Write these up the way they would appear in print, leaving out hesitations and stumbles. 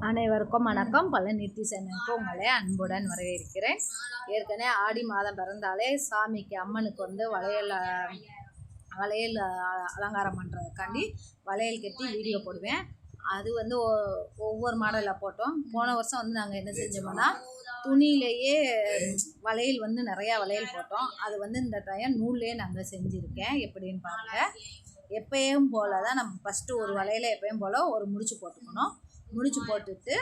அனைவருக்கும் வணக்கம். பழனி சேனலுக்கு உங்களை அன்புடன் வரவேற்கிறேன். ஏற்கனவே ஆடி மாதம் பிறந்தாலே சாமிக்கு அம்மனுக்கு வந்து வளையல் அலங்காரம் பண்ணுறதுக்காண்டி வளையல் கட்டி வீடியோ போடுவேன். அது வந்து ஒவ்வொரு மாடலில் போட்டோம். போன வருஷம் வந்து நாங்கள் என்ன செஞ்சோம்னா துணியிலேயே வளையல் வந்து நிறையா வளையல் போட்டோம். அது வந்து இந்த டைம் நூல்லையே நாங்கள் செஞ்சுருக்கேன். எப்படின்னு பாருங்கள். எப்பயும் போல் தான் நம்ம ஃபஸ்ட்டு ஒரு வளையலை எப்பயும் போல் ஒரு முடிச்சு போட்டுக்கணும். முடிச்சு போட்டுட்டு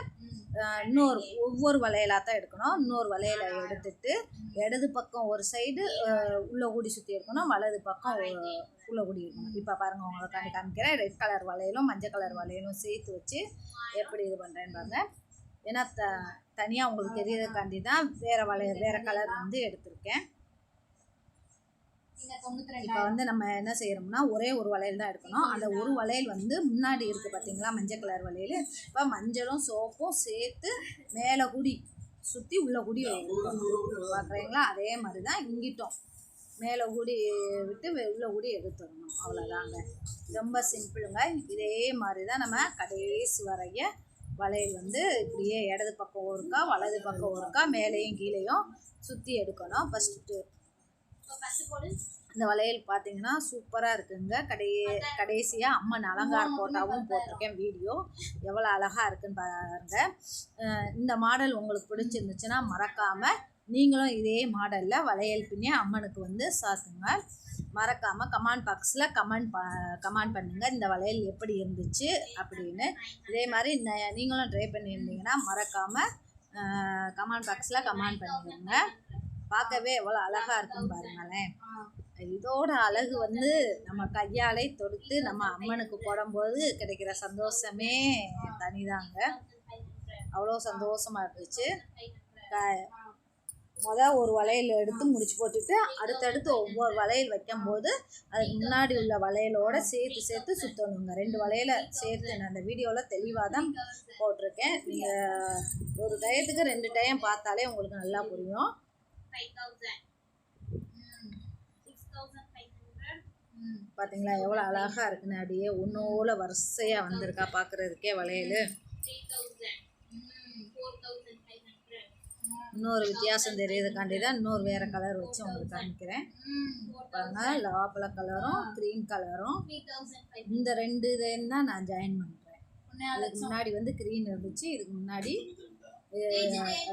ஒவ்வொரு வளையலாக தான் எடுக்கணும். இன்னொரு வளையலை எடுத்துட்டு இடது பக்கம் ஒரு சைடு உள்ள கூடி சுற்றி இருக்கணும், வலது பக்கம் உள்ள கூடி இருக்கணும். இப்போ பாருங்கள், உங்களுக்கு காமிக்கிறேன். ரெட் கலர் வளையலும் மஞ்சள் கலர் வளையலும் சேர்த்து வச்சு எப்படி இது பண்ணுறேன்னு பாருங்கள். ஏன்னா தனியாக உங்களுக்கு தெரியறதுக்காண்டி தான் வேறு கலர் வந்து எடுத்திருக்கேன். இப்போ வந்து நம்ம என்ன செய்யறோம்னா ஒரே ஒரு வளையல் தான் எடுக்கணும். அந்த ஒரு வளையல் வந்து முன்னாடி இருக்குது பார்த்தீங்களா, மஞ்சள் கலர் வளையல். இப்போ மஞ்சளும் சோப்பும் சேர்த்து மேலே கூடி சுற்றி உள்ள கூடி பார்க்குறீங்களா. அதே மாதிரி தான் இங்கிட்டோம் மேலே கூடி விட்டு உள்ள கூடி எடுத்துடணும். அவ்வளோதாங்க, ரொம்ப சிம்பிளுங்க. இதே மாதிரி தான் நம்ம கடைசி வரைய வளையல் வந்து இப்படியே இடது பக்கம் ஒருக்கா வலது பக்கம் ஒருக்கா மேலேயும் கீழேயும் சுற்றி எடுக்கணும். ஃபஸ்ட்டு இந்த வளையல் பார்த்தீங்கன்னா சூப்பராக இருக்குங்க. கடைசியாக அம்மன் அலங்கார போட்டாவும் போட்டிருக்கேன் வீடியோ. எவ்வளோ அழகாக இருக்குன்னு பாருங்கள். இந்த மாடல் உங்களுக்கு பிடிச்சிருந்துச்சுன்னா மறக்காமல் நீங்களும் இதே மாடலில் வளையல் பின்னே அம்மனுக்கு வந்து சாத்துங்க. மறக்காமல் கமெண்ட் பாக்ஸில் கமெண்ட் பண்ணுங்கள் இந்த வளையல் எப்படி இருந்துச்சு அப்படின்னு. இதே மாதிரி நீங்களும் ட்ரை பண்ணியிருந்தீங்கன்னா மறக்காமல் கமெண்ட் பாக்ஸில் கமெண்ட் பண்ணிடுங்க. பார்க்கவே எவ்வளோ அழகாக இருக்குன்னு பாருங்களேன். இதோட அழகு வந்து நம்ம கையாலே தொடுத்து நம்ம அம்மனுக்கு போடும்போது கிடைக்கிற சந்தோஷமே தனிதாங்க. அவ்வளோ சந்தோஷமாக இருந்துச்சு. ஒரு வளையல் எடுத்து முடிச்சு போட்டுட்டு அடுத்தடுத்து ஒவ்வொரு வளையல் வைக்கும்போது அதுக்கு முன்னாடி உள்ள வளையலோடு சேர்த்து சுற்றணுங்க. 2 வளையலை சேர்த்து நான் அந்த வீடியோவில் தெளிவாக தான் போட்டிருக்கேன். நீங்கள் ஒரு டயத்துக்கு 2 டைம் பார்த்தாலே உங்களுக்கு நல்லா புரியும். பார்த்தீங்களா எவ்வளோ அழகாக இருக்குன்னு. அப்படியே ஒன்றோல வரிசையாக வந்திருக்கா பார்க்குறதுக்கே வளையல். இன்னொரு வித்தியாசம் தெரியுதுக்காண்டி தான் இன்னொரு வேறு கலர் வச்சு உங்களுக்கு காமிக்கிறேன். பாருங்கள், லாப்பழ கலரும் க்ரீன் கலரும் இந்த 2 இதையும் தான் நான் ஜாயின் பண்ணுறேன். இதுக்கு முன்னாடி வந்து க்ரீன் இருந்துச்சு, இதுக்கு முன்னாடி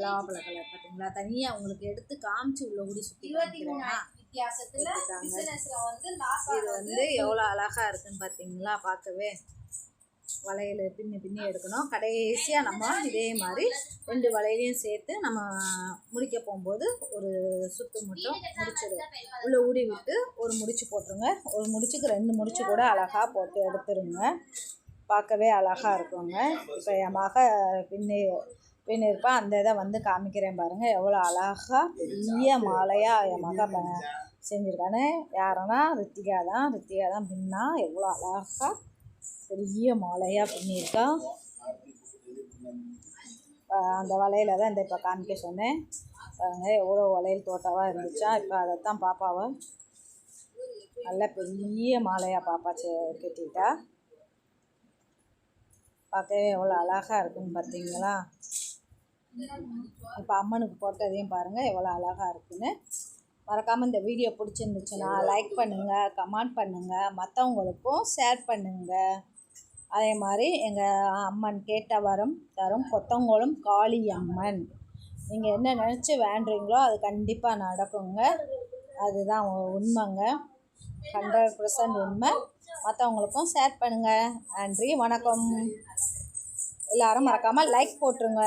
லாப்பழ கலர். பார்த்தீங்களா, தனியாக உங்களுக்கு எடுத்து காமிச்சு உள்ள கூடி சுற்றி காமிக்கிறேன்னா இது வந்து எவ்வளோ அழகாக இருக்குன்னு பார்த்தீங்களா. பார்க்கவே வளையல் பின்னி எடுக்கணும். கடைசியாக நம்ம இதே மாதிரி 2 வளையலையும் சேர்த்து நம்ம முடிக்க போகும்போது ஒரு சுத்து மட்டும் உள்ள ஊடி விட்டு ஒரு முடிச்சு போட்டுருங்க. ஒரு முடிச்சுக்கு 2 முடிச்சு கூட அழகாக போட்டு எடுத்துருங்க. பார்க்கவே அழகாக இருக்குங்க. இப்போ என் மக பின்னிருப்பான், அந்த இதை வந்து காமிக்கிறேன் பாருங்கள். எவ்வளோ அழகாக பெரிய மாலையாக என் மக செஞ்சுருக்கானே. யாருன்னா ரித்திகா தான் பின்னா. எவ்வளோ அழகாக பெரிய மாலையாக பின்னிருக்கா. அந்த வளையல தான் இந்த இப்போ காமிக்க சொன்னேன். பாருங்கள் எவ்வளோ வளையல் தோட்டாவாக இருந்துச்சா. இப்போ அதைத்தான் பாப்பாவை நல்ல பெரிய மாலையாக பாப்பா கட்டிட்டா. பார்க்கவே எவ்வளோ அழகாக இருக்குன்னு பார்த்தீங்களா. இப்போ அம்மனுக்கு போட்டதையும் பாருங்கள் எவ்வளோ அழகாக இருக்குன்னு. மறக்காமல் இந்த வீடியோ பிடிச்சிருந்துச்சுன்னா லைக் பண்ணுங்கள், கமெண்ட் பண்ணுங்கள், மற்றவங்களுக்கும் ஷேர் பண்ணுங்கள். அதே மாதிரி எங்கள் அம்மன் கேட்ட வரம் தரும் கொத்தங்குளம் காளி அம்மன். நீங்கள் என்ன நினச்சி வேண்டுறீங்களோ அது கண்டிப்பாக நடக்குங்க. அதுதான் உண்மைங்க, 100% உண்மை. மற்றவங்களுக்கும் ஷேர் பண்ணுங்கள். நன்றி, வணக்கம். எல்லாரும் மறக்காமல் லைக் போட்டுருங்க.